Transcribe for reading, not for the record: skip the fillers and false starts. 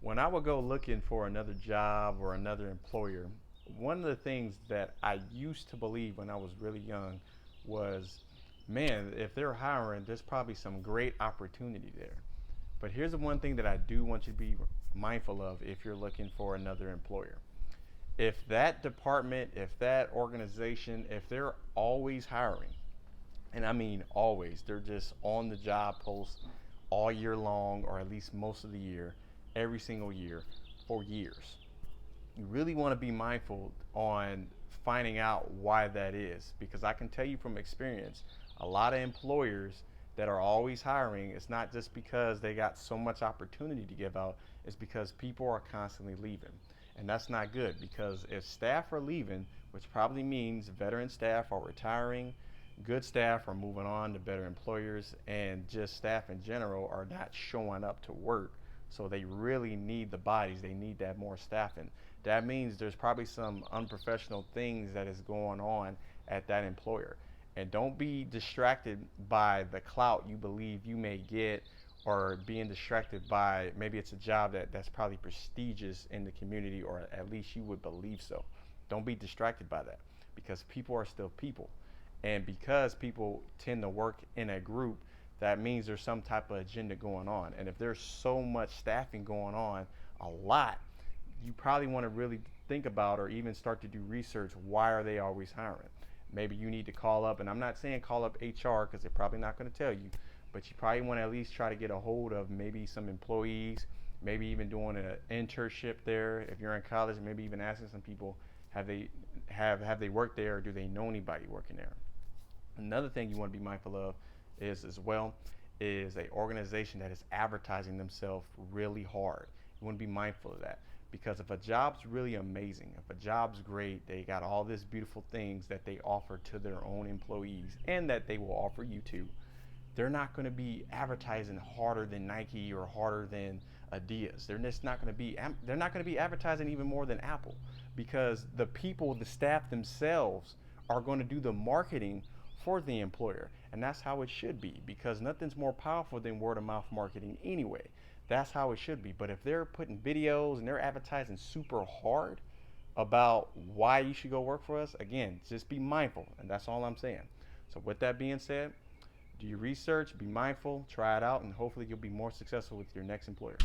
When I would go looking for another job or another employer, one of the things that I used to believe when I was really young was, man, if they're hiring, there's probably some great opportunity there. But here's the one thing that I do want you to be mindful of if you're looking for another employer. If that department, if that organization, if they're always hiring, and I mean always, they're just on the job post all year long, or at least most of the year, every single year, for years. You really want to be mindful on finding out why that is, because I can tell you from experience, a lot of employers that are always hiring, it's not just because they got so much opportunity to give out, it's because people are constantly leaving. And that's not good, because if staff are leaving, which probably means veteran staff are retiring, good staff are moving on to better employers, and just staff in general are not showing up to work. So they really need the bodies. They need that more staffing. That means there's probably some unprofessional things that is going on at that employer. And don't be distracted by the clout you believe you may get, or being distracted by maybe it's a job that's probably prestigious in the community, or at least you would believe so. Don't be distracted by that, because people are still people. And because people tend to work in a group, that means there's some type of agenda going on. And if there's so much staffing going on, a lot, you probably want to really think about, or even start to do research, why are they always hiring? Maybe you need to call up, and I'm not saying call up HR, because they're probably not going to tell you, but you probably want to at least try to get a hold of maybe some employees, maybe even doing an internship there. If you're in college, maybe even asking some people, have they worked there, or do they know anybody working there? Another thing you want to be mindful of is, as well, is a organization that is advertising themselves really hard. You want to be mindful of that, because if a job's really amazing, if a job's great, they got all these beautiful things that they offer to their own employees and that they will offer you too, they're not going to be advertising harder than Nike or harder than Adidas. They're not going to be advertising even more than Apple, because the people, the staff themselves, are going to do the marketing for the employer. And that's how it should be, because nothing's more powerful than word of mouth marketing anyway. That's how it should be. But if they're putting videos and they're advertising super hard about why you should go work for us, again, just be mindful. And that's all I'm saying. So with that being said, do your research, be mindful, try it out, and hopefully you'll be more successful with your next employer.